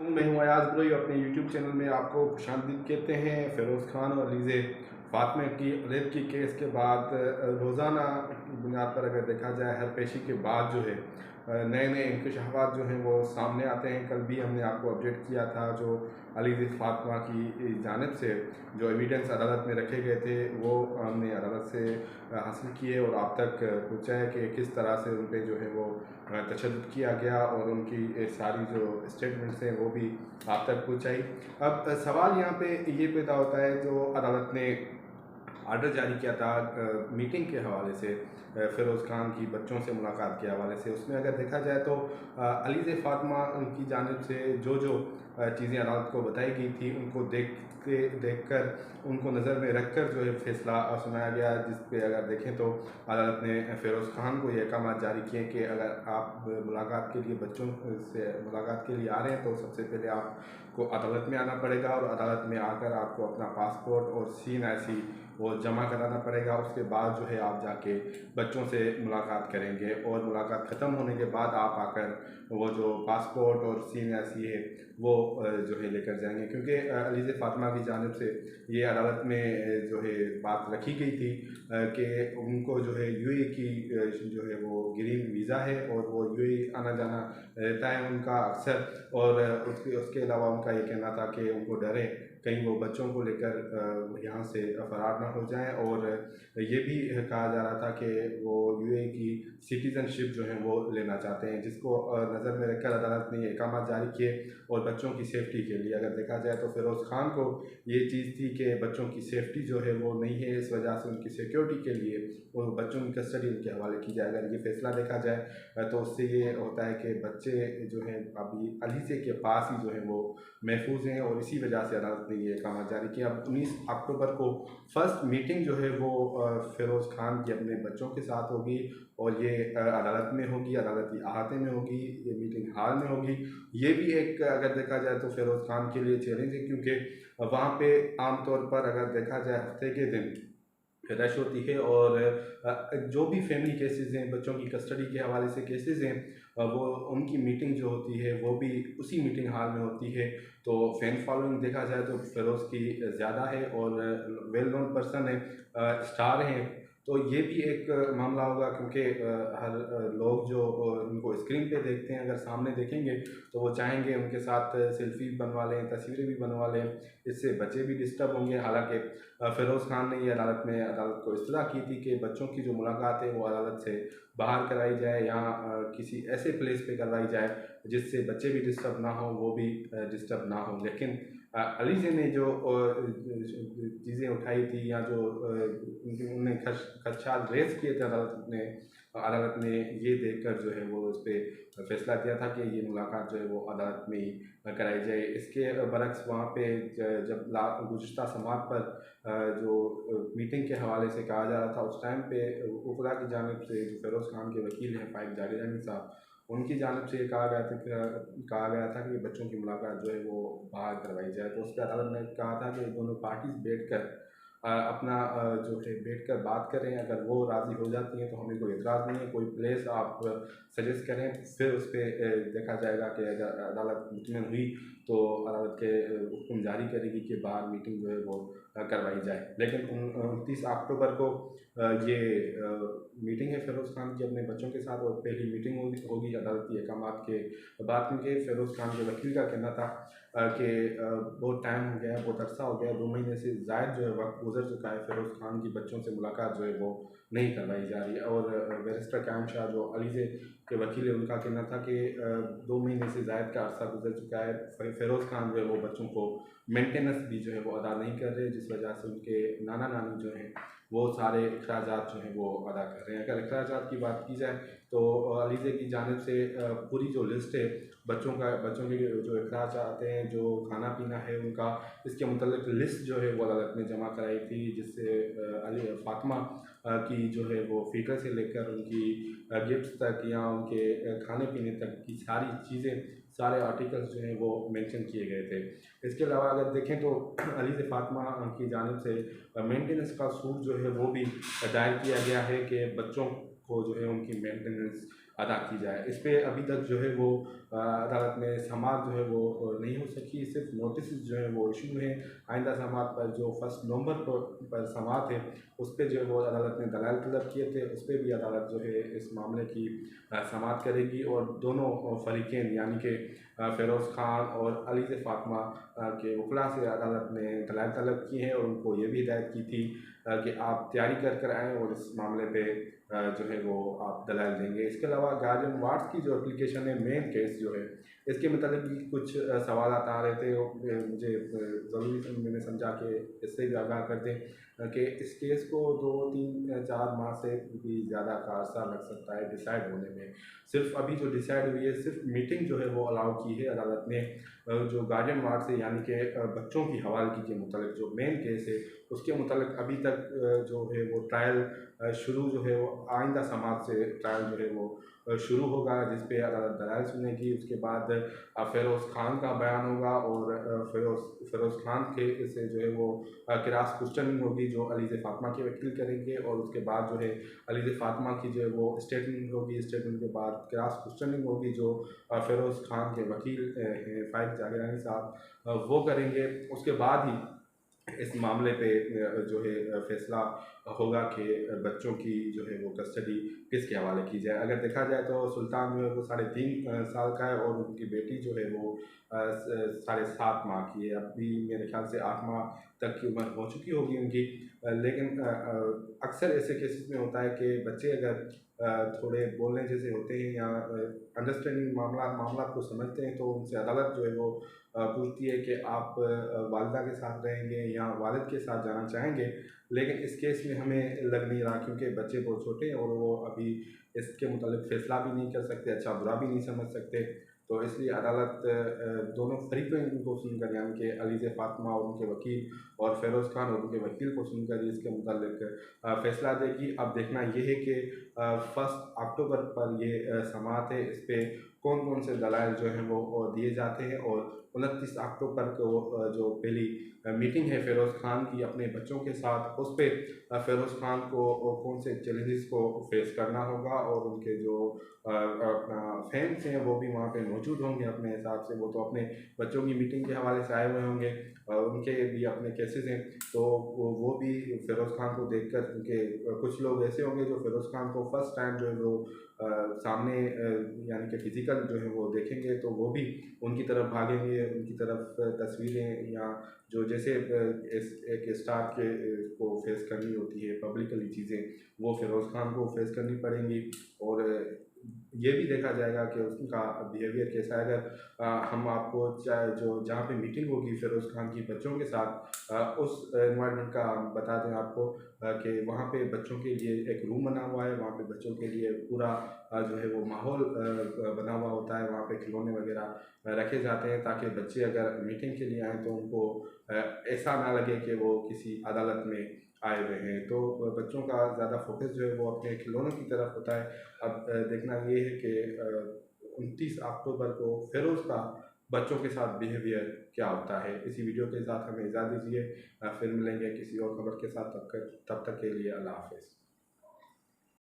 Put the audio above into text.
मैं हूँ अयाज ब्रोई। अपने यूट्यूब चैनल में आपको खुशामदीद कहते हैं। फ़िरोज़ खान और अलीज़े फ़ातिमा की रेप की केस के बाद रोज़ाना की बुनियाद पर अगर देखा जाए हर पेशी के बाद जो है नए नए इंकशाफात जो हैं वो सामने आते हैं। कल भी हमने आपको अपडेट किया था जो अलीज़े फ़ातिमा की जानिब से जो एविडेंस अदालत में रखे गए थे वो हमने अदालत से हासिल किए और आप तक पहुँचाया कि किस तरह से उन पर जो है वो तशद्दुद किया गया और उनकी सारी जो स्टेटमेंट्स हैं वो भी आप तक पहुँचाई। अब सवाल यहाँ पे ये पैदा होता है जो अदालत ने आर्डर जारी किया था मीटिंग के हवाले से, फ़िरोज़ खान की बच्चों से मुलाकात के हवाले से, उसमें अगर देखा जाए तो अलीज़े फ़ातिमा की जानिब से जो जो चीज़ें अदालत को बताई गई थी उनको देखकर उनको नज़र में रख कर जो है फ़ैसला सुनाया गया, जिस पे अगर देखें तो अदालत ने फ़िरोज़ खान को ये अहकाम जारी किए कि अगर आप मुलाकात के लिए बच्चों से मुलाकात के लिए आ रहे हैं तो सबसे पहले आपको अदालत में आना पड़ेगा और अदालत में आकर आपको अपना पासपोर्ट और CNIC वो जमा कराना पड़ेगा। उसके बाद जो है आप जाके बच्चों से मुलाकात करेंगे और मुलाकात ख़त्म होने के बाद आप आकर वो जो पासपोर्ट और CNIC है वो जो है लेकर जाएंगे, क्योंकि अलीज़े फ़ातिमा की जानिब से ये अदालत में जो है बात रखी गई थी कि उनको जो है UAE की जो है वो ग्रीन वीज़ा है और वो UAE आना जाना रहता है उनका अक्सर। और उसके अलावा उनका ये कहना था कि उनको डर है कहीं वो बच्चों को लेकर यहाँ से फ़रार ना हो जाएं, और ये भी कहा जा रहा था कि वो UAE की सिटीज़नशिप जो है वो लेना चाहते हैं, जिसको नज़र में रखकर अदालत ने ये अहकाम जारी किए। और बच्चों की सेफ्टी के लिए अगर देखा जाए तो फ़िरोज़ खान को ये चीज़ थी कि बच्चों की सेफ्टी जो है वो नहीं है, इस वजह से उनकी सिक्योरिटी के लिए वो बच्चों की कस्टडी उनके हवाले की जाए। अगर ये फ़ैसला देखा जाए तो उससे ये होता है कि बच्चे जो हैं अभी अलीज़े के पास ही जो है वो महफूज हैं, और इसी वजह से अदालत ने ये अहकाम जारी किया। अब 19 अक्टूबर को फर्स्ट मीटिंग जो है वो फ़िरोज़ खान की अपने बच्चों के साथ होगी, और ये अदालत में होगी, अदालती अहाते में होगी, ये मीटिंग हाल में होगी। ये भी एक अगर देखा जाए तो फ़िरोज़ खान के लिए चैलेंज है, क्योंकि वहाँ पे आमतौर पर अगर देखा जाए हफ्ते के दिन रश होती है, और जो भी फैमिली केसेस हैं, बच्चों की कस्टडी के हवाले से केसेस हैं, वो उनकी मीटिंग जो होती है वो भी उसी मीटिंग हाल में होती है। तो फैन फॉलोइंग देखा जाए तो फ़िरोज़ की ज़्यादा है और वेल नोन पर्सन है, स्टार हैं। तो ये भी एक मामला होगा, क्योंकि हर लोग जो उनको स्क्रीन पे देखते हैं अगर सामने देखेंगे तो वो चाहेंगे उनके साथ सेल्फी बनवा लें, तस्वीरें भी बनवा लें, इससे बच्चे भी डिस्टर्ब होंगे। हालांकि फ़िरोज़ खान ने ये अदालत को इस्तदा की थी कि बच्चों की जो मुलाकात है वो अदालत से बाहर कराई जाए या किसी ऐसे प्लेस पे करवाई जाए जिससे बच्चे भी डिस्टर्ब ना हो, वो भी डिस्टर्ब ना हो। लेकिन अलीज़े ने जो चीज़ें उठाई थी या जो उन्हें खदशात रेज़ किए थे अदालत ने ये देखकर जो है वो उस पर फैसला दिया था कि ये मुलाकात जो है वो अदालत में ही कराई जाए। इसके बरक्स वहाँ पे जब गुज़िश्ता समात पर जो मीटिंग के हवाले से कहा जा रहा था, उस टाइम पे वकला की जानिब से जो फ़िरोज़ खान के वकील हैं फ़ाइक जावेदानी साहब, उनकी जानिब से ये कहा गया था कि बच्चों की मुलाकात जो है वो बाहर करवाई जाए। तो उस पर अदालत ने कहा था कि दोनों पार्टीज़ बैठकर अपना जो है बैठकर बात करें, अगर वो राज़ी हो जाती हैं तो हमें कोई एतराज़ नहीं है, कोई प्लेस आप सजेस्ट करें, फिर उस पर देखा जाएगा कि अगर अदालत मुतमईन हुई तो अदालत के हुक्म जारी करेगी कि बाहर मीटिंग जो है वो करवाई जाए। लेकिन 29 अक्टूबर को ये मीटिंग है फ़िरोज़ खान की अपने बच्चों के साथ, और पहली मीटिंग होगी अदालती अहकामात के बाद, क्योंकि फ़िरोज़ खान के वकील का कहना था कि बहुत टाइम हो गया है, बहुत अरसा हो गया है, 2 महीने से ज़ायद जो है वक्त गुजर चुका है, फ़िरोज़ खान की बच्चों से मुलाकात जो है वो नहीं करवाई जा रही है। और बैरिस्टर कायम शाह जो अलीज़े के वकील है, उनका कहना था कि 2 महीने से ज़ायद का अरसा गुजर चुका है, फ़िरोज़ खान जो है वो बच्चों को मेंटेनेंस भी जो है वो अदा नहीं कर रहे, जिस वजह से उनके नाना नानी जो हैं वो सारे अखराजात जो हैं वो अदा कर रहे हैं। अगर अखराजात की बात की जाए तो अलीज़े की जानिब से पूरी जो लिस्ट है बच्चों के जो अखराज आते हैं, जो खाना पीना है उनका, इसके मुतल्लिक लिस्ट जो है वो अदालत ने जमा कराई थी, जिससे अली फ़ातिमा की जो है वो फ़िक्र से लेकर उनकी गिफ्ट्स तक या उनके खाने पीने तक की सारी चीज़ें, सारे आर्टिकल्स जो हैं वो मेंशन किए गए थे। इसके अलावा अगर देखें तो अलीज़े फ़ातिमा की जानिब से मेंटेनेंस का सूट जो है वो भी दायर किया गया है कि बच्चों को जो है उनकी मेंटेनेंस अदा की जाए। इस पे अभी तक जो है वो अदालत में समाअत जो है वो नहीं हो सकी, सिर्फ नोटिस जो है वो इशू हुए। आइंदा समाअत पर जो 1 नवंबर पर समाअत है उस पर जो है वो अदालत ने दलाइल तलब किए थे, उस पर भी अदालत जो है इस मामले की समाअत करेगी और दोनों फरीकें यानी कि फ़िरोज़ खान और अलीज़ फ़ातिमा के वकला से अदालत ने दलाइल तलब की हैं और उनको ये भी हिदायत की थी कि आप तैयारी कर आएँ और इस मामले पे जो है वो आप दलाइल देंगे। इसके अलावा गार्जियन वार्ड्स की जो एप्लीकेशन है, मेन केस जो है, इसके मतलब भी कुछ सवाल आ रहे थे। मुझे ज़रूरी मैंने समझा कि इससे भी आगाह कर दें कि इस केस को 2-3-4 माह से भी ज़्यादा का अर्सा लग सकता है डिसाइड होने में। सिर्फ अभी जो डिसाइड हुई है, सिर्फ मीटिंग जो है वो अलाउ की है अदालत ने जो गार्जियन वार्ड से यानी कि बच्चों की हवालगी के मुतालिक जो मेन केस है उसके मुतालिक अभी तक जो है वो ट्रायल शुरू जो है वो आइंदा समाअत से ट्रायल जो है वो शुरू होगा, जिस पे अदालत दलाइल सुनेगी। उसके बाद फ़िरोज़ खान का बयान होगा और फ़िरोज़ खान के से जो है वो क्रॉस क्वेश्चनिंग होगी जो अलीज़ फ़ातिमा के वकील करेंगे और उसके बाद जो है अलीज़ फ़ातिमा की जो है वो स्टेटमेंट होगी। स्टेटमेंट के बाद क्रॉस क्वेश्चनिंग होगी जो फ़िरोज़ खान के वकील फ़ाइज़ जागरानी साहब वो करेंगे। उसके बाद ही इस मामले पे जो है फैसला होगा कि बच्चों की जो है वो कस्टडी किसके हवाले की जाए। अगर देखा जाए तो सुल्तान जो है वो 3.5 साल का है और उनकी बेटी जो है वो 7.5 माह की है। अभी मेरे ख्याल से 8 माह तक की उम्र हो चुकी होगी उनकी। लेकिन अक्सर ऐसे केसेस में होता है कि बच्चे अगर थोड़े बोलने जैसे होते हैं या अंडरस्टैंडिंग मामला को समझते हैं तो उनसे अदालत जो है वो पूछती है कि आप वालिदा के साथ रहेंगे या वालिद के साथ जाना चाहेंगे। लेकिन इस केस में हमें लग नहीं रहा क्योंकि बच्चे बहुत छोटे हैं और वो अभी इसके मुतालिक फ़ैसला भी नहीं कर सकते, अच्छा बुरा भी नहीं समझ सकते। तो इसलिए अदालत दोनों फरीक़ों को सुनकर यानी कि अलीज़ फ़ातिमा और उनके वकील और फ़िरोज़ खान और उनके वकील को सुनकर इसके मुतालिक फ़ैसला देगी। अब देखना ये है कि 1 अक्टूबर पर ये समाअत है, इस पे कौन-कौन से दलाइल जो हैं वो दिए जाते हैं और 29 अक्टूबर को जो पहली मीटिंग है फ़िरोज़ खान की अपने बच्चों के साथ, उस पे फ़िरोज़ खान को कौन से चैलेंजेस को फेस करना होगा और उनके जो अपना फैन्स हैं वो भी वहाँ पे मौजूद होंगे अपने हिसाब से। वो तो अपने बच्चों की मीटिंग के हवाले से आए हुए होंगे और उनके भी अपने केसेस हैं, तो वो भी फ़िरोज़ खान को देखकर उनके कुछ लोग ऐसे होंगे जो फ़िरोज़ खान को फर्स्ट टाइम जो है वो सामने यानी कि फ़िज़िकल जो है वो देखेंगे तो वो भी उनकी तरफ भागेंगे, उनकी तरफ तस्वीरें या जो जैसे एक स्टार के को फेस करनी होती है पब्लिकली चीज़ें, वो फ़िरोज़ खान को फेस करनी पड़ेंगी। और ये भी देखा जाएगा कि उसका बिहेवियर कैसा है। अगर हम आपको चाहे जो जहाँ पे मीटिंग होगी फ़िरोज़ खान की बच्चों के साथ उस एनवायरनमेंट का बता दें आपको कि वहाँ पे बच्चों के लिए एक रूम बना हुआ है, वहाँ पे बच्चों के लिए पूरा जो है वो माहौल बना हुआ होता है, वहाँ पे खिलौने वगैरह रखे जाते हैं ताकि बच्चे अगर मीटिंग के लिए आएँ तो उनको ऐसा ना लगे कि वो किसी अदालत में आए हुए हैं। तो बच्चों का ज़्यादा फोकस जो है वो अपने खिलौनों की तरफ होता है। अब देखना ये है कि 29 अक्टूबर को फ़िरोज़ का बच्चों के साथ बिहेवियर क्या होता है। इसी वीडियो के साथ हमें इजाज़त दीजिए, फिर मिलेंगे किसी और खबर के साथ। तब तक के लिए अल्लाह हाफ़िज़।